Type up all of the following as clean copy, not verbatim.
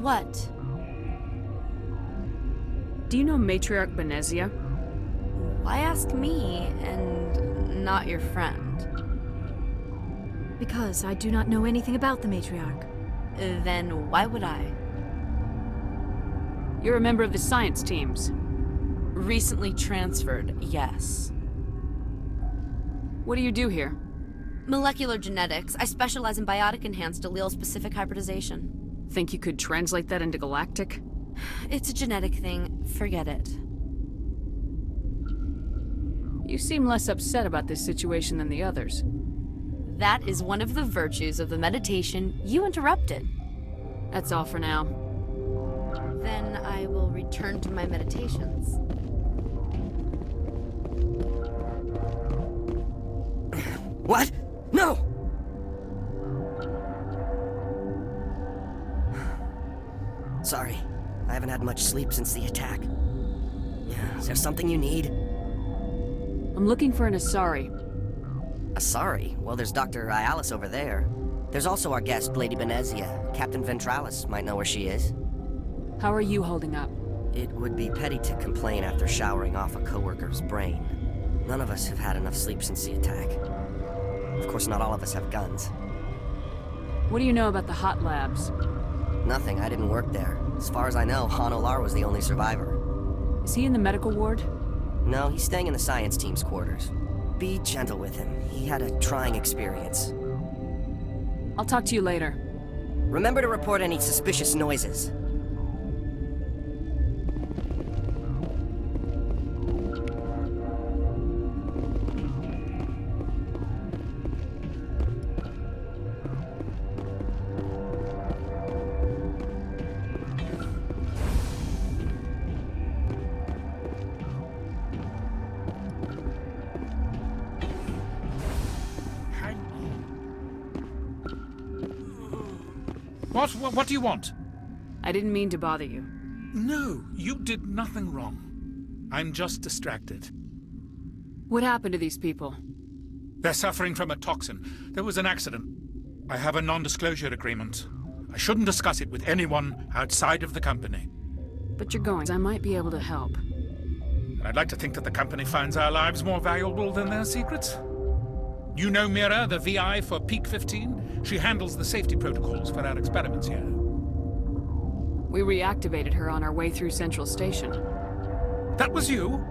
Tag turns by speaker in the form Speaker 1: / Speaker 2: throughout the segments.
Speaker 1: What?
Speaker 2: Do you know Matriarch Benezia?
Speaker 1: Why ask me and not your friend?
Speaker 3: Because I do not know anything about the matriarch.
Speaker 1: Then why would I?
Speaker 2: You're a member of the science teams.
Speaker 1: Recently transferred, yes.
Speaker 2: What do you do here?
Speaker 1: Molecular genetics. I specialize in biotic-enhanced allele-specific hybridization.
Speaker 2: Think you could translate that into galactic?
Speaker 1: It's a genetic thing. Forget it.
Speaker 2: You seem less upset about this situation than the others.
Speaker 1: That is one of the virtues of the meditation you interrupted.
Speaker 2: That's all for now.
Speaker 1: Then I will return to my meditations.
Speaker 4: What? No! Sorry, I haven't had much sleep since the attack. Is there something you need?
Speaker 2: I'm looking for an Asari.
Speaker 4: Asari? Well, there's Dr. Ayalis over there. There's also our guest, Lady Benezia. Captain Ventralis might know where she is.
Speaker 2: How are you holding up?
Speaker 4: It would be petty to complain after showering off a coworker's brain. None of us have had enough sleep since the attack. Of course, not all of us have guns.
Speaker 2: What do you know about the hot labs?
Speaker 4: Nothing, I didn't work there. As far as I know, Han Olar was the only survivor.
Speaker 2: Is he in the medical ward?
Speaker 4: No, he's staying in the science team's quarters. Be gentle with him. He had a trying experience.
Speaker 2: I'll talk to you later.
Speaker 4: Remember to report any suspicious noises.
Speaker 5: What do you want?
Speaker 2: I didn't mean to bother you.
Speaker 5: No, you did nothing wrong. I'm just distracted.
Speaker 2: What happened to these people?
Speaker 5: They're suffering from a toxin. There was an accident. I have a non-disclosure agreement. I shouldn't discuss it with anyone outside of the company.
Speaker 2: But you're going, I might be able to help.
Speaker 5: And I'd like to think that the company finds our lives more valuable than their secrets. You know Mira, the VI for Peak 15? She handles the safety protocols for our experiments here.
Speaker 2: We reactivated her on our way through Central Station.
Speaker 5: That was you?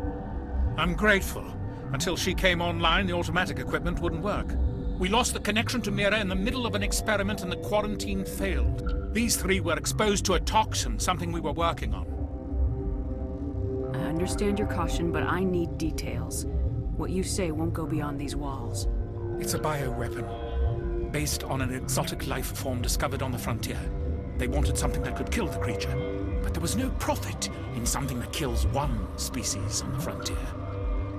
Speaker 5: I'm grateful. Until she came online, the automatic equipment wouldn't work. We lost the connection to Mira in the middle of an experiment and the quarantine failed. These three were exposed to a toxin, something we were working on.
Speaker 2: I understand your caution, but I need details. What you say won't go beyond these walls.
Speaker 5: It's a bioweapon, based on an exotic life form discovered on the frontier. They wanted something that could kill the creature, but there was no profit in something that kills one species on the frontier.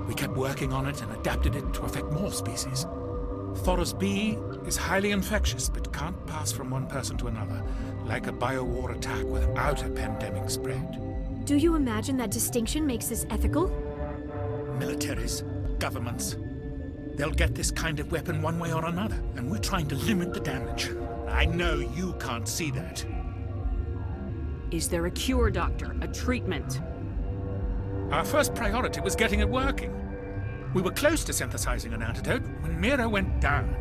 Speaker 5: We kept working on it and adapted it to affect more species. Thoros B is highly infectious, but can't pass from one person to another, like a biowar attack without a pandemic spread.
Speaker 3: Do you imagine that distinction makes this ethical?
Speaker 5: Militaries, governments, they'll get this kind of weapon one way or another, and we're trying to limit the damage. I know you can't see that.
Speaker 2: Is there a cure, Doctor? A treatment?
Speaker 5: Our first priority was getting it working. We were close to synthesizing an antidote when Mira went down.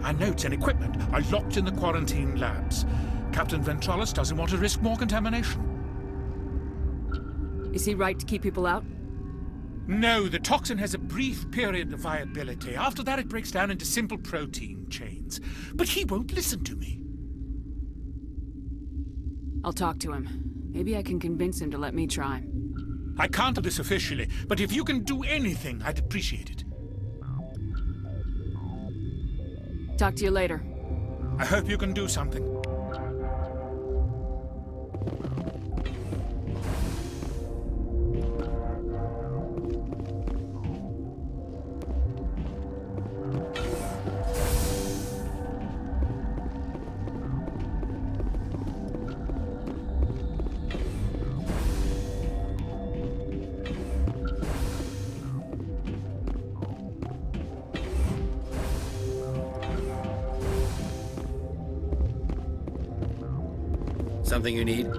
Speaker 5: Our notes and equipment are locked in the quarantine labs. Captain Ventralis doesn't want to risk more contamination.
Speaker 2: Is he right to keep people out?
Speaker 5: No, the toxin has a brief period of viability. After that, it breaks down into simple protein chains. But he won't listen to me.
Speaker 2: I'll talk to him. Maybe I can convince him to let me try.
Speaker 5: I can't do this officially, but if you can do anything, I'd appreciate it.
Speaker 2: Talk to you later.
Speaker 5: I hope you can do something.
Speaker 6: Something you need?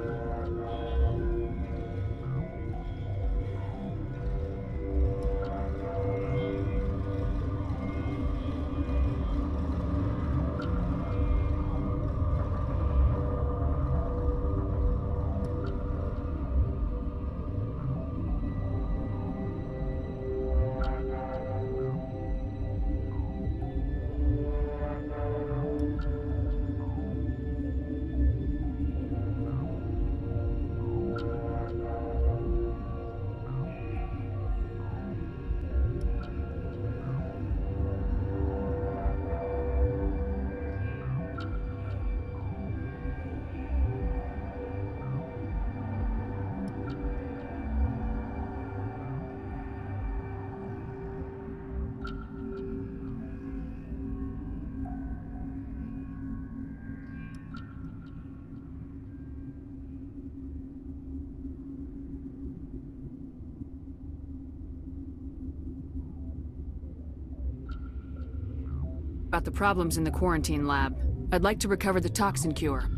Speaker 2: About the problems in the quarantine lab. I'd like to recover the toxin cure.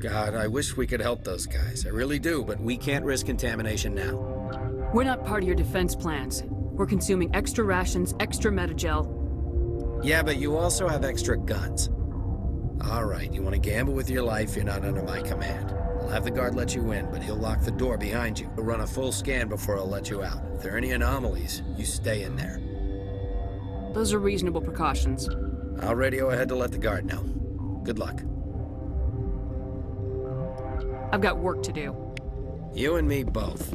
Speaker 6: God, I wish we could help those guys. I really do, but we can't risk contamination now.
Speaker 2: We're not part of your defense plans. We're consuming extra rations, extra metagel.
Speaker 6: Yeah, but you also have extra guns. All right, you want to gamble with your life, you're not under my command. I'll have the guard let you in, but he'll lock the door behind you. He'll run a full scan before he'll let you out. If there are any anomalies, you stay in there.
Speaker 2: Those are reasonable precautions.
Speaker 6: I'll radio ahead to let the guard know. Good luck.
Speaker 2: I've got work to do.
Speaker 6: You and me both.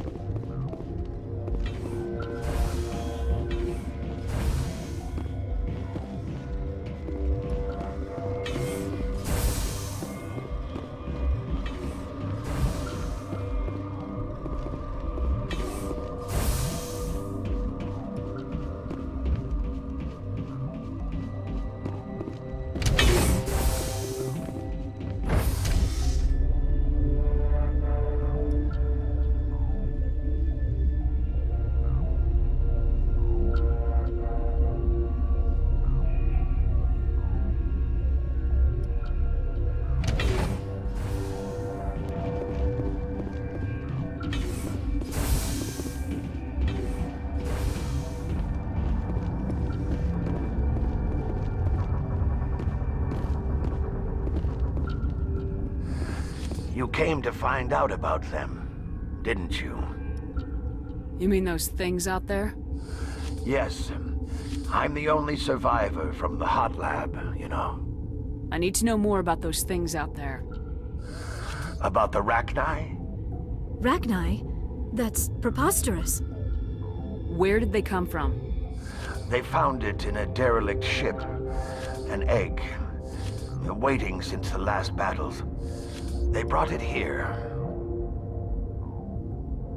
Speaker 7: You came to find out about them, didn't you?
Speaker 2: You mean those things out there?
Speaker 7: Yes. I'm the only survivor from the hot lab, you know.
Speaker 2: I need to know more about those things out there.
Speaker 7: About the Rachni?
Speaker 3: Rachni? That's preposterous.
Speaker 2: Where did they come from?
Speaker 7: They found it in a derelict ship. An egg. Waiting since the last battles. They brought it here.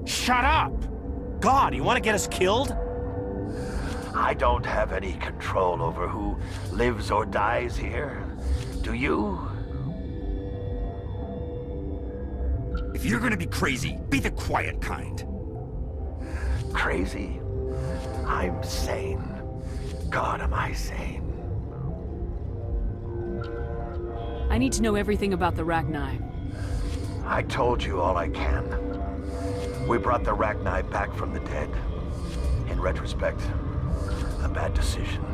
Speaker 8: Shut up! God, you want to get us killed?
Speaker 7: I don't have any control over who lives or dies here. Do you?
Speaker 8: If you're gonna be crazy, be the quiet kind.
Speaker 7: Crazy? I'm sane. God, am I sane?
Speaker 2: I need to know everything about the Rachni.
Speaker 7: I told you all I can. We brought the Rachni back from the dead. In retrospect, a bad decision.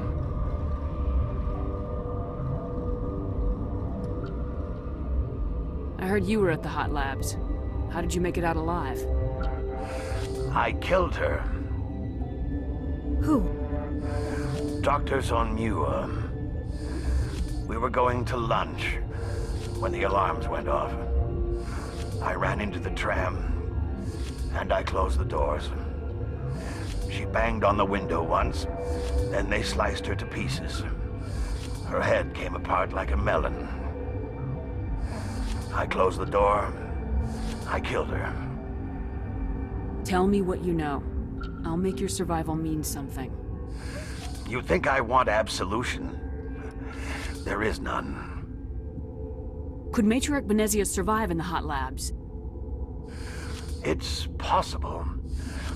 Speaker 2: I heard you were at the hot labs. How did you make it out alive?
Speaker 7: I killed her.
Speaker 3: Who?
Speaker 7: Doctors on Muir. We were going to lunch when the alarms went off. I ran into the tram, and I closed the doors. She banged on the window once, then they sliced her to pieces. Her head came apart like a melon. I closed the door. I killed her.
Speaker 2: Tell me what you know. I'll make your survival mean something.
Speaker 7: You think I want absolution? There is none.
Speaker 2: Could Matriarch Benezia survive in the hot labs?
Speaker 7: It's possible.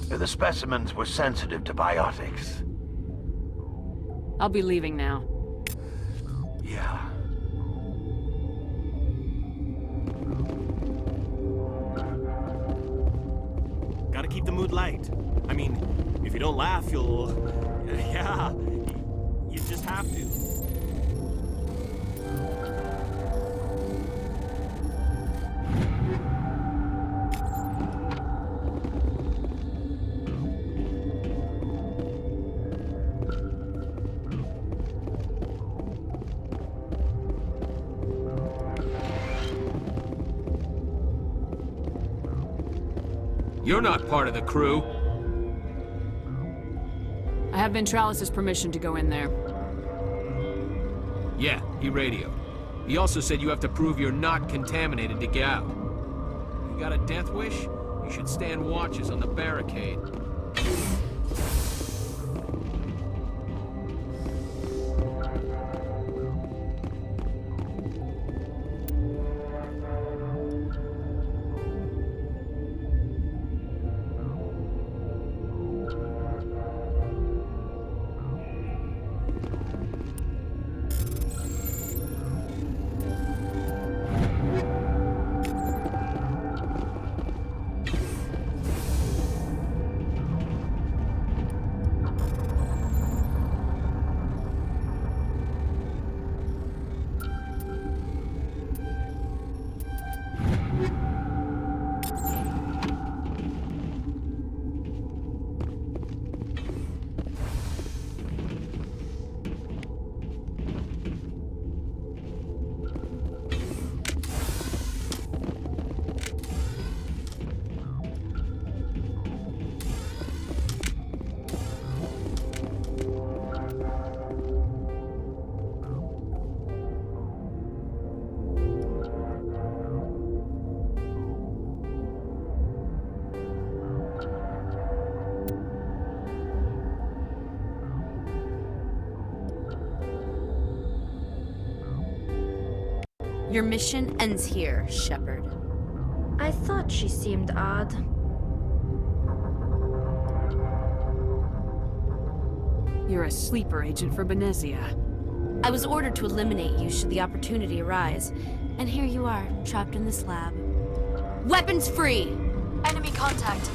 Speaker 7: The specimens were sensitive to biotics.
Speaker 2: I'll be leaving now.
Speaker 7: Yeah.
Speaker 9: keep the mood light. I mean, if you don't laugh, you'll... yeah, you just have to.
Speaker 10: You're not part of the crew.
Speaker 2: I have Ventralis' permission to go in there.
Speaker 10: Yeah, he radioed. He also said you have to prove you're not contaminated to get out. You got a death wish? You should stand watches on the barricade.
Speaker 1: Your mission ends here, Shepard.
Speaker 3: I thought she seemed odd.
Speaker 2: You're a sleeper agent for Benezia.
Speaker 1: I was ordered to eliminate you should the opportunity arise. And here you are, trapped in this lab. Weapons free!
Speaker 3: Enemy contact.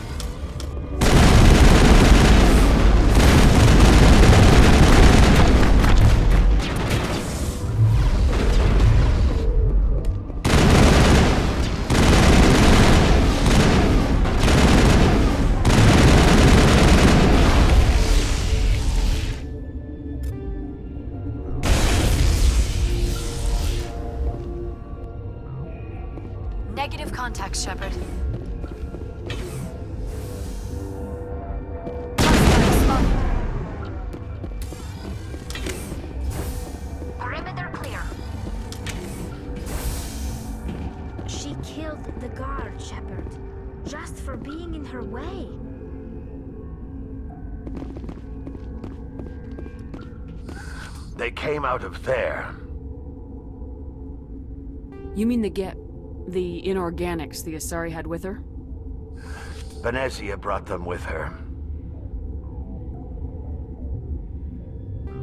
Speaker 3: Negative contact, Shepard. Perimeter clear. She killed the guard, Shepard, just for being in her way.
Speaker 7: They came out of there.
Speaker 2: You mean the inorganics the Asari had with her?
Speaker 7: Benezia brought them with her.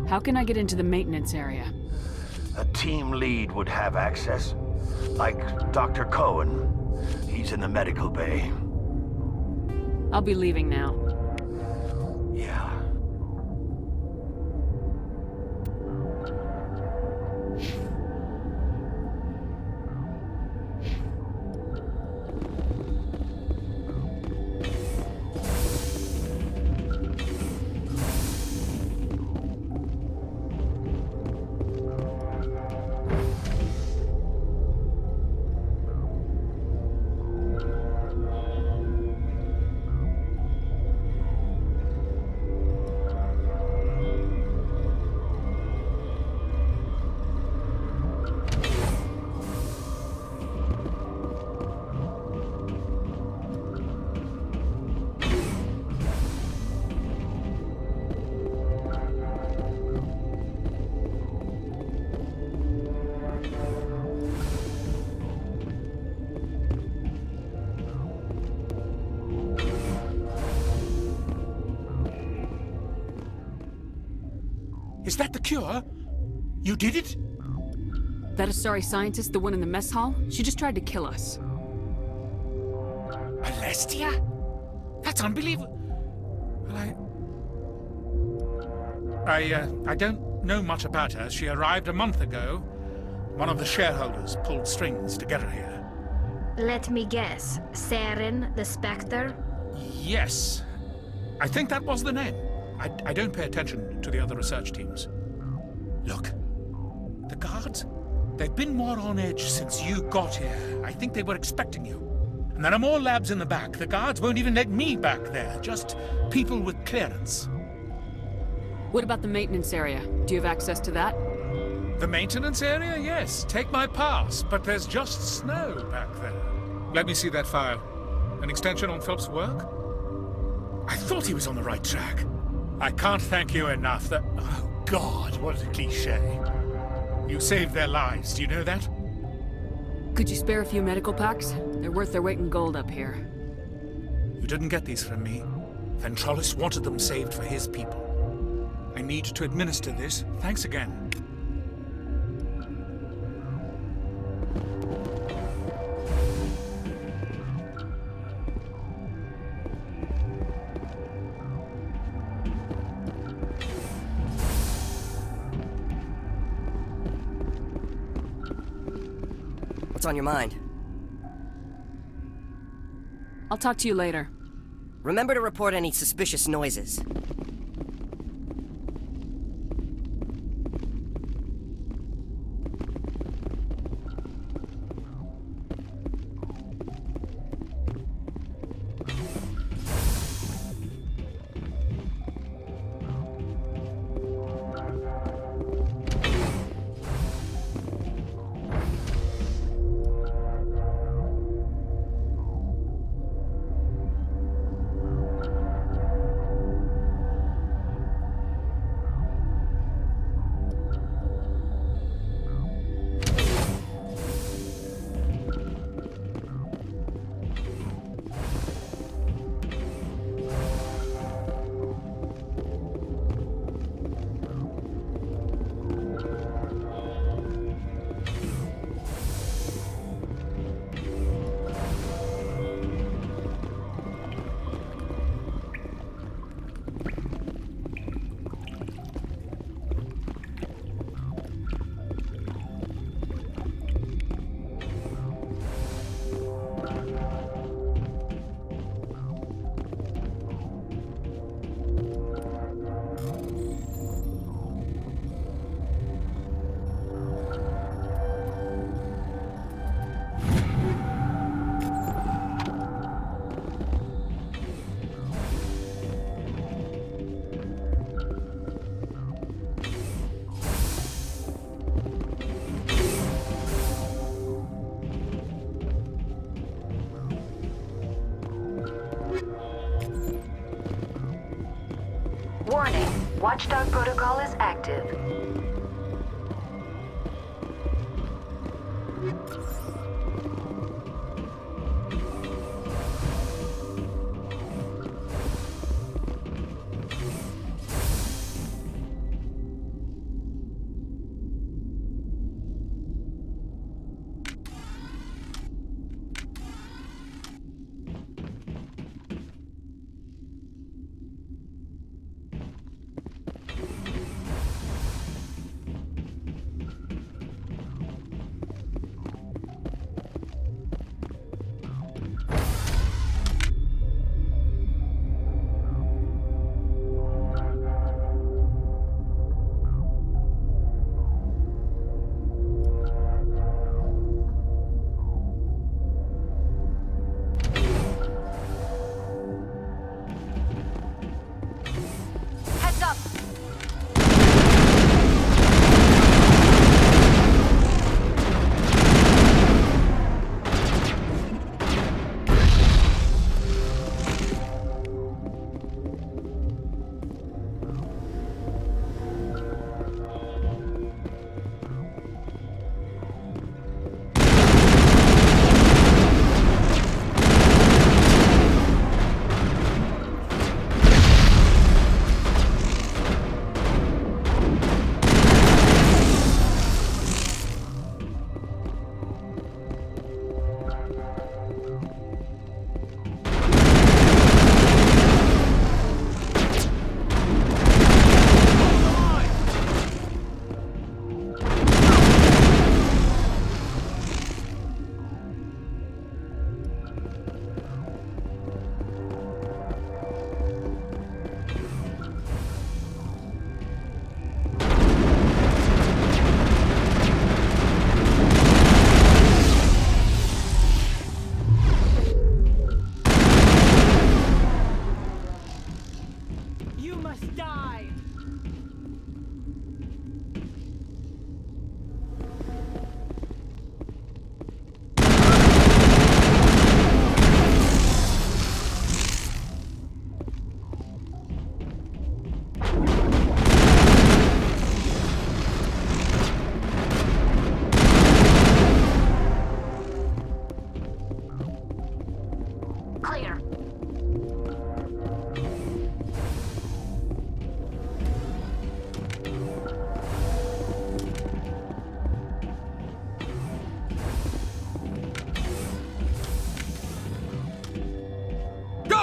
Speaker 2: How can I get into the maintenance area?
Speaker 7: A team lead would have access. Like Dr. Cohen. He's in the medical bay.
Speaker 2: I'll be leaving now.
Speaker 7: Yeah.
Speaker 5: Is that the cure? You did it?
Speaker 2: That Asari scientist, the one in the mess hall, she just tried to kill us.
Speaker 5: Alestia? That's unbelievable. Well, I don't know much about her. She arrived a month ago. One of the shareholders pulled strings to get her here.
Speaker 3: Let me guess. Saren, the Spectre?
Speaker 5: Yes. I think that was the name. I don't pay attention to the other research teams. Look, the guards, they've been more on edge since you got here. I think they were expecting you. And there are more labs in the back. The guards won't even let me back there, just people with clearance.
Speaker 2: What about the maintenance area? Do you have access to that?
Speaker 5: The maintenance area? Yes. Take my pass, but there's just snow back there. Let me see that file. An extension on Phelps' work? I thought he was on the right track. I can't thank you enough that... Oh, God, what a cliché. You saved their lives, do you know that?
Speaker 2: Could you spare a few medical packs? They're worth their weight in gold up here.
Speaker 5: You didn't get these from me. Ventralis wanted them saved for his people. I need to administer this. Thanks again.
Speaker 4: What's on your mind?
Speaker 2: I'll talk to you later.
Speaker 4: Remember to report any suspicious noises.
Speaker 11: Warning, Watchdog protocol is active.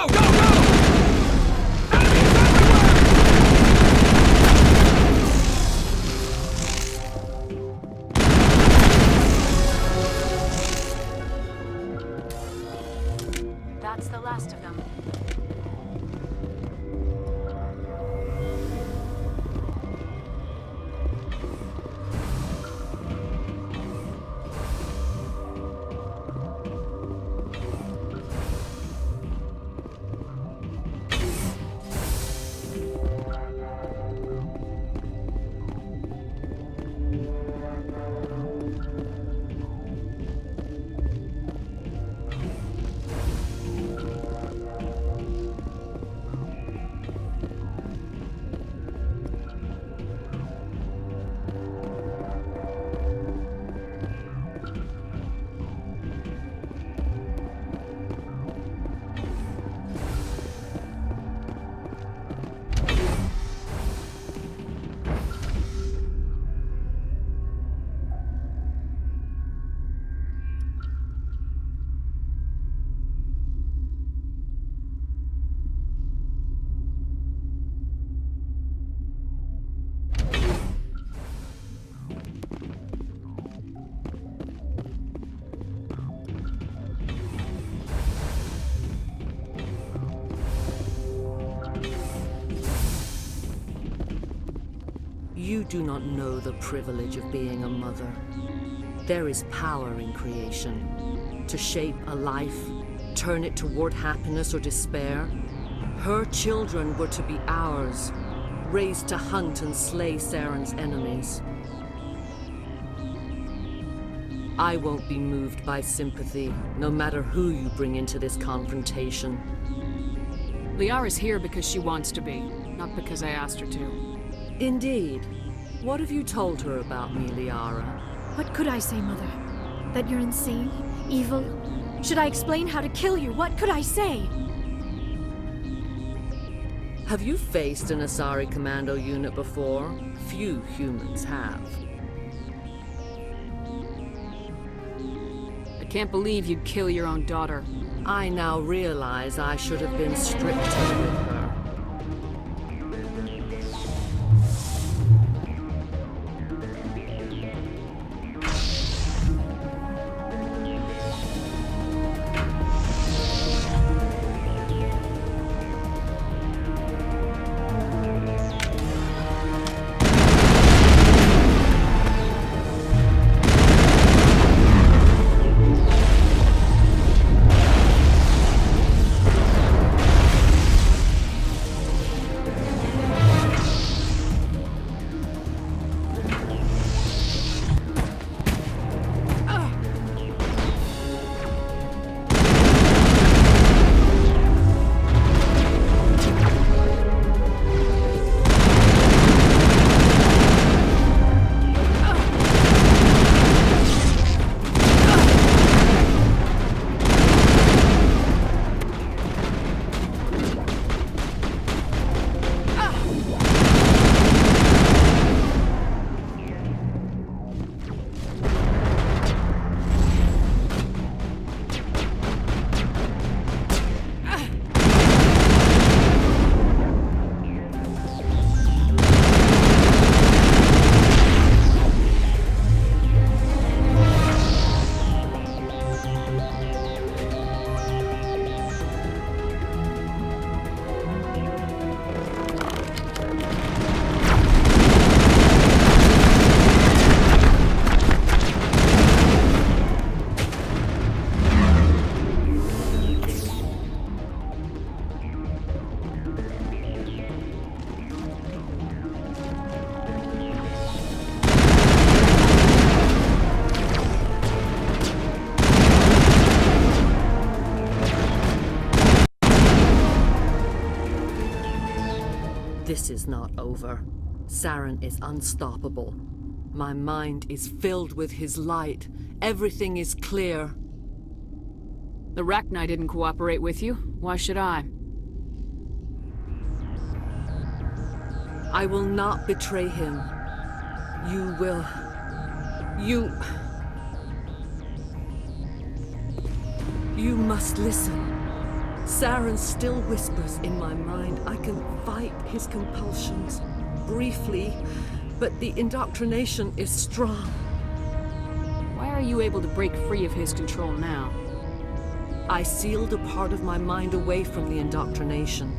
Speaker 10: Go, go, go! Enemies everywhere!
Speaker 2: That's the last of them.
Speaker 12: You do not know the privilege of being a mother. There is power in creation. To shape a life, turn it toward happiness or despair. Her children were to be ours, raised to hunt and slay Saren's enemies. I won't be moved by sympathy, no matter who you bring into this confrontation.
Speaker 2: Liara's here because she wants to be, not because I asked her to.
Speaker 12: Indeed. What have you told her about me, Liara?
Speaker 1: What could I say, Mother? That you're insane? Evil? Should I explain how to kill you? What could I say?
Speaker 12: Have you faced an Asari commando unit before? Few humans have.
Speaker 2: I can't believe you'd kill your own daughter.
Speaker 12: I now realize I should have been stricter with her. This is not over. Saren is unstoppable. My mind is filled with his light. Everything is clear.
Speaker 2: The Rachni didn't cooperate with you. Why should I?
Speaker 12: I will not betray him. You will... You must listen. Saren still whispers in my mind. I can fight his compulsions, briefly, but the indoctrination is strong.
Speaker 2: Why are you able to break free of his control now?
Speaker 12: I sealed a part of my mind away from the indoctrination,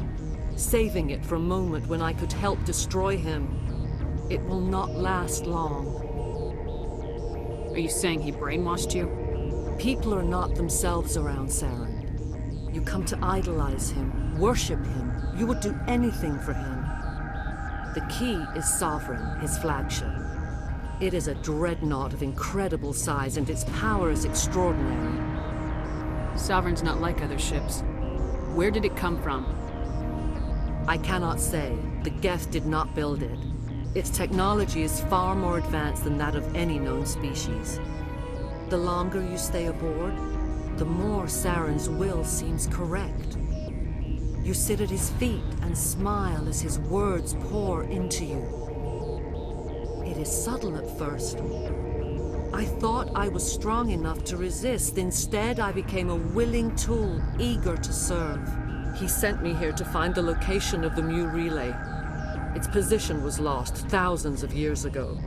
Speaker 12: saving it for a moment when I could help destroy him. It will not last long.
Speaker 2: Are you saying he brainwashed you?
Speaker 12: People are not themselves around Saren. You come to idolize him, worship him. You would do anything for him. The key is Sovereign, his flagship. It is a dreadnought of incredible size, and its power is extraordinary.
Speaker 2: Sovereign's not like other ships. Where did it come from?
Speaker 12: I cannot say. The Geth did not build it. Its technology is far more advanced than that of any known species. The longer you stay aboard, the more Saren's will seems correct. You sit at his feet and smile as his words pour into you. It is subtle at first. I thought I was strong enough to resist. Instead, I became a willing tool, eager to serve. He sent me here to find the location of the Mu relay. Its position was lost thousands of years ago.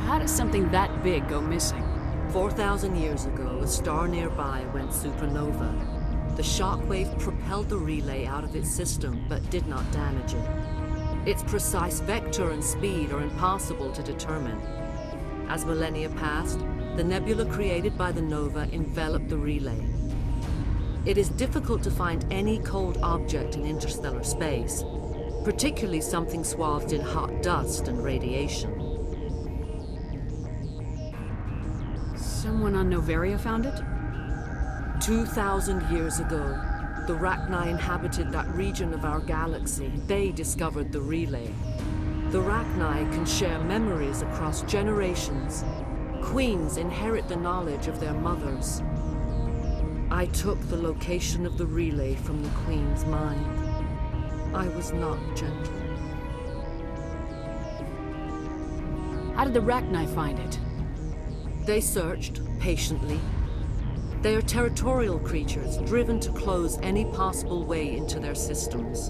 Speaker 2: How does something that big go missing?
Speaker 12: 4,000 years ago, a star nearby went supernova. The shockwave propelled the relay out of its system, but did not damage it. Its precise vector and speed are impossible to determine. As millennia passed, the nebula created by the nova enveloped the relay. It is difficult to find any cold object in interstellar space, particularly something swathed in hot dust and radiation.
Speaker 2: Someone on Noveria found it?
Speaker 12: 2,000 years ago, the Rachni inhabited that region of our galaxy. They discovered the relay. The Rachni can share memories across generations. Queens inherit the knowledge of their mothers. I took the location of the relay from the Queen's mind. I was not gentle.
Speaker 2: How did the Rachni find it?
Speaker 12: They searched, patiently. They are territorial creatures, driven to close any possible way into their systems.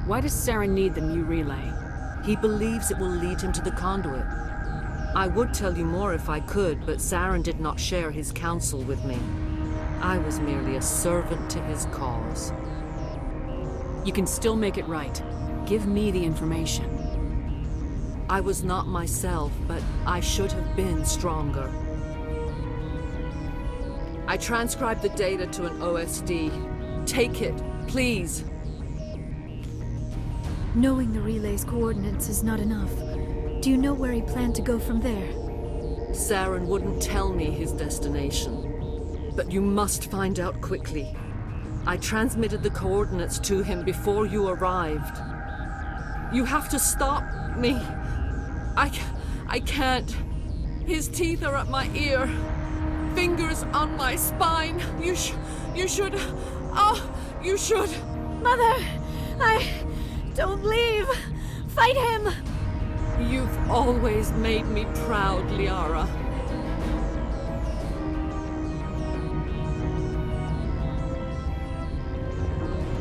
Speaker 2: Why does Saren need the Mu relay?
Speaker 12: He believes it will lead him to the conduit. I would tell you more if I could, but Saren did not share his counsel with me. I was merely a servant to his cause.
Speaker 2: You can still make it right. Give me the information.
Speaker 12: I was not myself, but I should have been stronger. I transcribed the data to an OSD. Take it, please.
Speaker 13: Knowing the relay's coordinates is not enough. Do you know where he planned to go from there?
Speaker 12: Saren wouldn't tell me his destination. But you must find out quickly. I transmitted the coordinates to him before you arrived. You have to stop me. I can't. His teeth are at my ear. Fingers on my spine. You should. Oh, you should.
Speaker 13: Mother, don't leave. Fight him.
Speaker 12: You've always made me proud, Liara.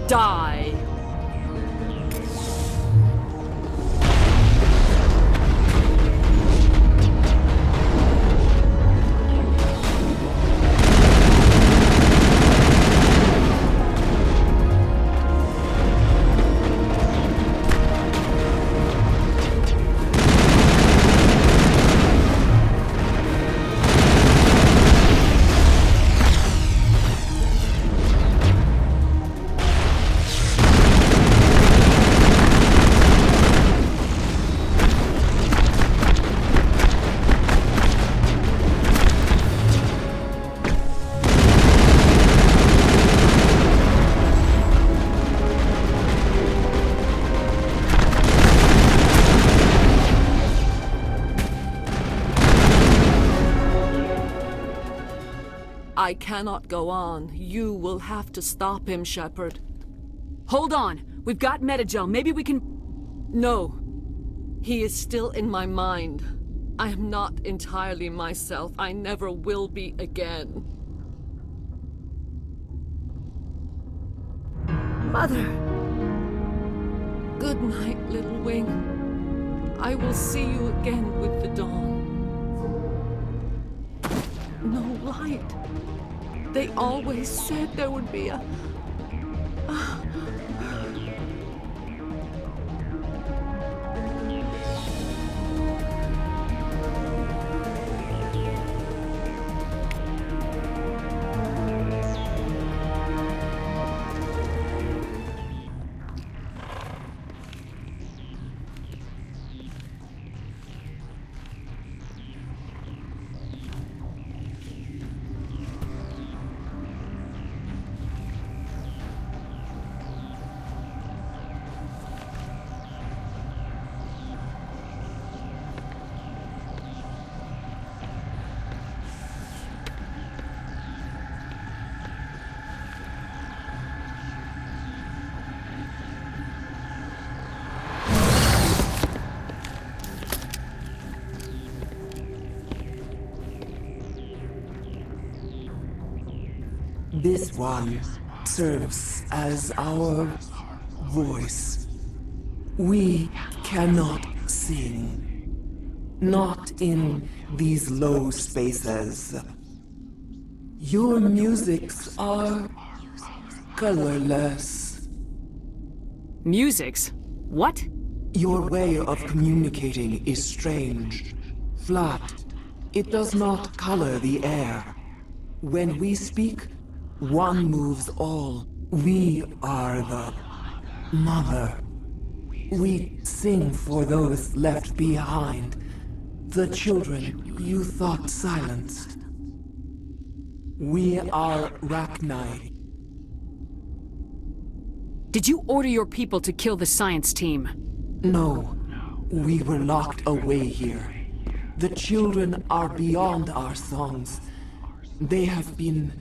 Speaker 12: Die. I cannot go on. You will have to stop him, Shepard.
Speaker 2: Hold on! We've got Metagel. Maybe we can...
Speaker 12: No. He is still in my mind. I am not entirely myself. I never will be again. Mother! Good night, little wing. I will see you again with the dawn. No light. They always said there would be a...
Speaker 14: This one serves as our voice. We cannot sing. Not in these low spaces. Your musics are colorless.
Speaker 2: Musics? What?
Speaker 14: Your way of communicating is strange. Flat. It does not color the air. When we speak, one moves all. We are the mother. We sing for those left behind. The children you thought silenced. We are Rachni.
Speaker 2: Did you order your people to kill the science team?
Speaker 14: No. We were locked away here. The children are beyond our songs. They have been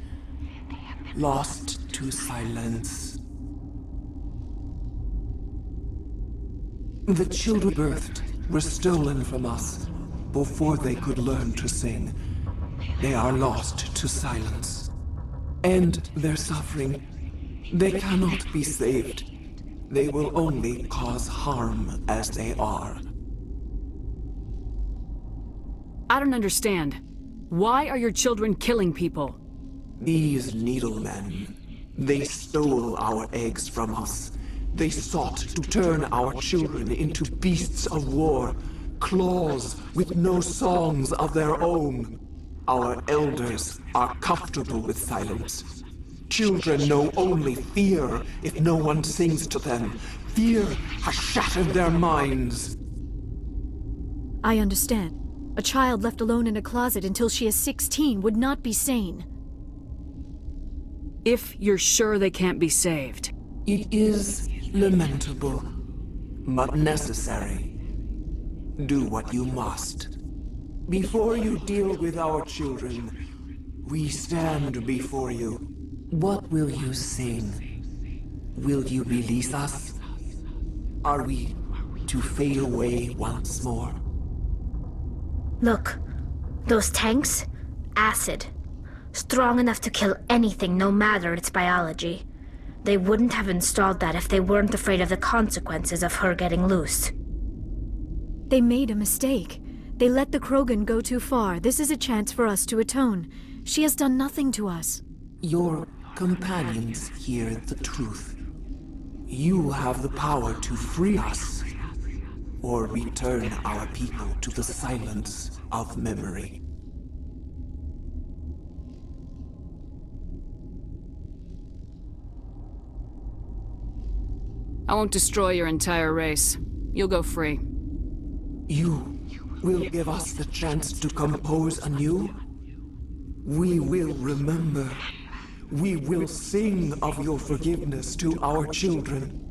Speaker 14: lost to silence. The children birthed were stolen from us before they could learn to sing. They are lost to silence. And their suffering, they cannot be saved. They will only cause harm as they are.
Speaker 2: I don't understand. Why are your children killing people?
Speaker 14: These needlemen, they stole our eggs from us. They sought to turn our children into beasts of war, claws with no songs of their own. Our elders are comfortable with silence. Children know only fear if no one sings to them. Fear has shattered their minds.
Speaker 13: I understand. A child left alone in a closet until she is 16 would not be sane.
Speaker 2: If you're sure they can't be saved.
Speaker 14: It is lamentable, but necessary. Do what you must. Before you deal with our children, we stand before you. What will you sing? Will you release us? Are we to fade away once more?
Speaker 3: Look, those tanks? Acid. Strong enough to kill anything, no matter its biology. They wouldn't have installed that if they weren't afraid of the consequences of her getting loose.
Speaker 13: They made a mistake. They let the Krogan go too far. This is a chance for us to atone. She has done nothing to us.
Speaker 14: Your companions hear the truth. You have the power to free us, or return our people to the silence of memory.
Speaker 2: I won't destroy your entire race. You'll go free.
Speaker 14: You will give us the chance to compose anew? We will remember. We will sing of your forgiveness to our children.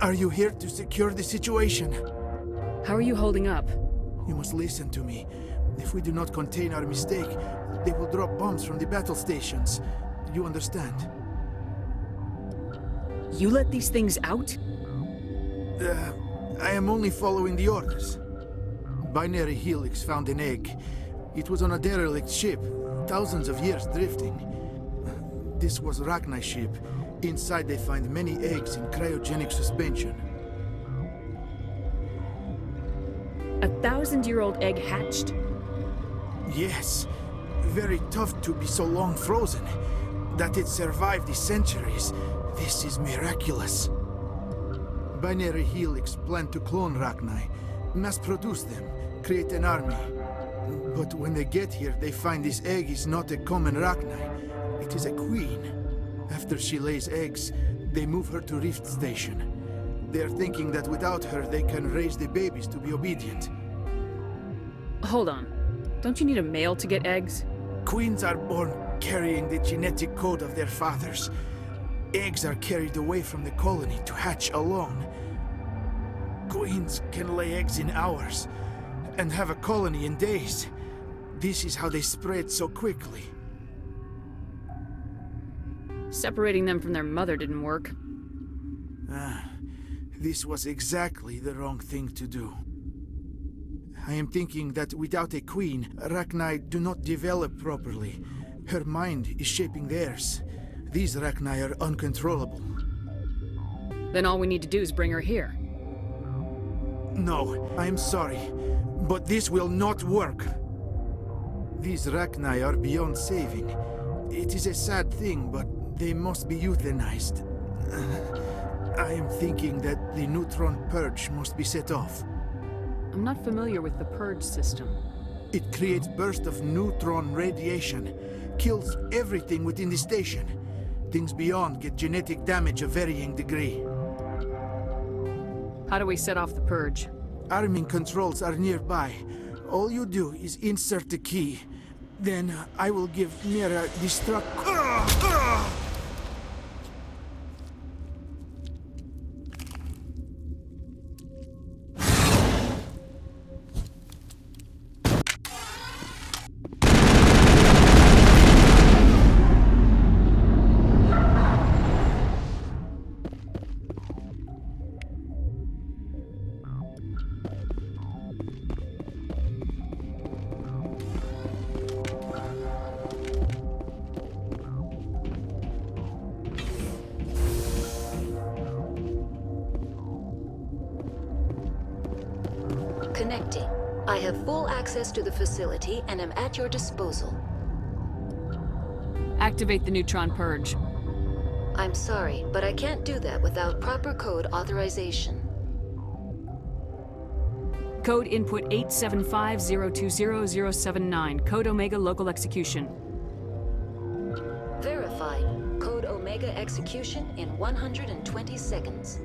Speaker 15: Are you here to secure the situation?
Speaker 2: How are you holding up?
Speaker 15: You must listen to me. If we do not contain our mistake, they will drop bombs from the battle stations. You understand?
Speaker 2: You let these things out?
Speaker 15: I am only following the orders. Binary Helix found an egg. It was on a derelict ship, thousands of years drifting. This was Rachni's ship. Inside they find many eggs in cryogenic suspension.
Speaker 2: 1,000-year-old egg hatched?
Speaker 15: Yes. Very tough to be so long frozen. That it survived the centuries. This is miraculous. Binary Helix planned to clone Rachni, mass-produce them, create an army. But when they get here, they find this egg is not a common Rachni. It is a queen. After she lays eggs, they move her to Rift Station. They're thinking that without her, they can raise the babies to be obedient.
Speaker 2: Hold on. Don't you need a male to get eggs?
Speaker 15: Queens are born carrying the genetic code of their fathers. Eggs are carried away from the colony to hatch alone. Queens can lay eggs in hours and have a colony in days. This is how they spread so quickly.
Speaker 2: Separating them from their mother didn't work.
Speaker 15: This was exactly the wrong thing to do. I am thinking that without a queen, Rachni do not develop properly. Her mind is shaping theirs. These Rachni are uncontrollable.
Speaker 2: Then all we need to do is bring her here.
Speaker 15: No, I am sorry, but this will not work. These Rachni are beyond saving. It is a sad thing, but they must be euthanized. I am thinking that the neutron purge must be set off.
Speaker 2: I'm not familiar with the purge system.
Speaker 15: It creates bursts of neutron radiation, kills everything within the station. Things beyond get genetic damage of varying degree.
Speaker 2: How do we set off the purge?
Speaker 15: Arming controls are nearby. All you do is insert the key. Then I will give Mira destruct...
Speaker 11: Connecting. I have full access to the facility and am at your disposal.
Speaker 2: Activate the neutron purge.
Speaker 11: I'm sorry, but I can't do that without proper code authorization.
Speaker 2: Code input 875020079. Code Omega local execution.
Speaker 11: Verified. Code Omega execution in 120 seconds.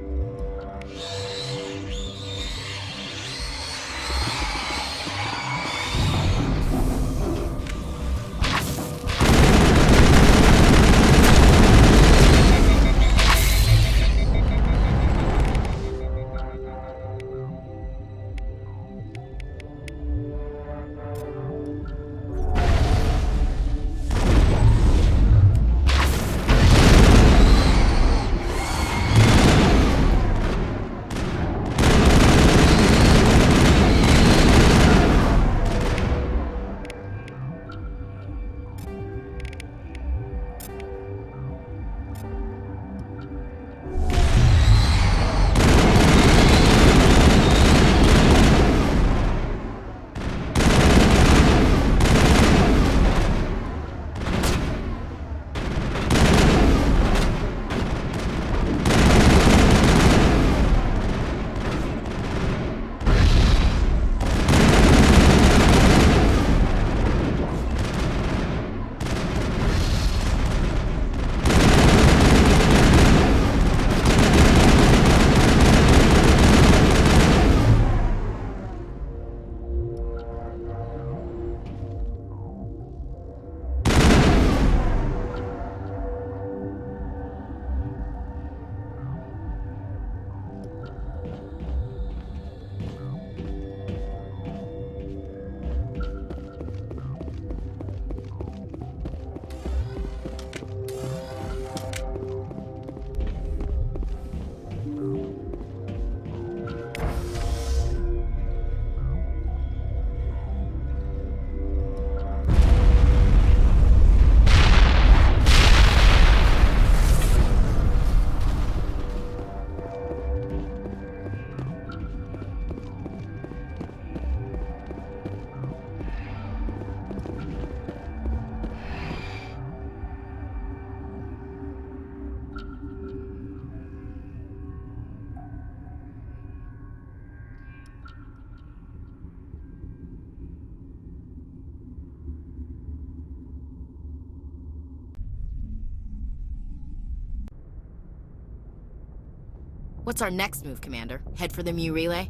Speaker 16: What's our next move, Commander? Head for the Mu relay?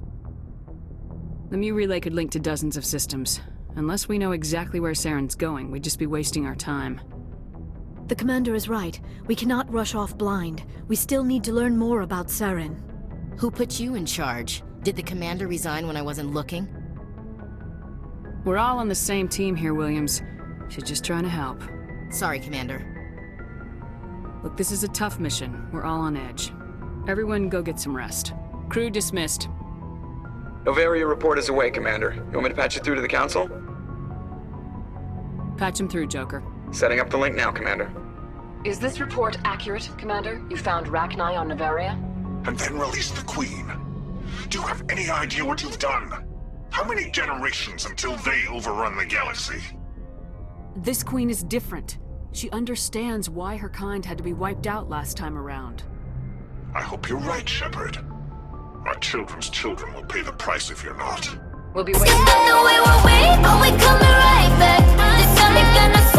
Speaker 2: The Mu relay could link to dozens of systems. Unless we know exactly where Saren's going, we'd just be wasting our time.
Speaker 13: The commander is right. We cannot rush off blind. We still need to learn more about Saren.
Speaker 16: Who put you in charge? Did the commander resign when I wasn't looking?
Speaker 2: We're all on the same team here, Williams. She's just trying to help.
Speaker 16: Sorry, Commander.
Speaker 2: Look, this is a tough mission. We're all on edge. Everyone go get some rest. Crew dismissed.
Speaker 17: Novaria report is away, Commander. You want me to patch you through to the Council?
Speaker 2: Patch him through, Joker.
Speaker 17: Setting up the link now, Commander.
Speaker 18: Is this report accurate, Commander? You found Rachni on Novaria?
Speaker 19: And then released the Queen. Do you have any idea what you've done? How many generations until they overrun the galaxy?
Speaker 2: This Queen is different. She understands why her kind had to be wiped out last time around.
Speaker 19: I hope you're right, Shepard. Our children's children will pay the price if you're not.
Speaker 18: We'll be waiting.
Speaker 1: We were waiting, but we coming right back. It's only gonna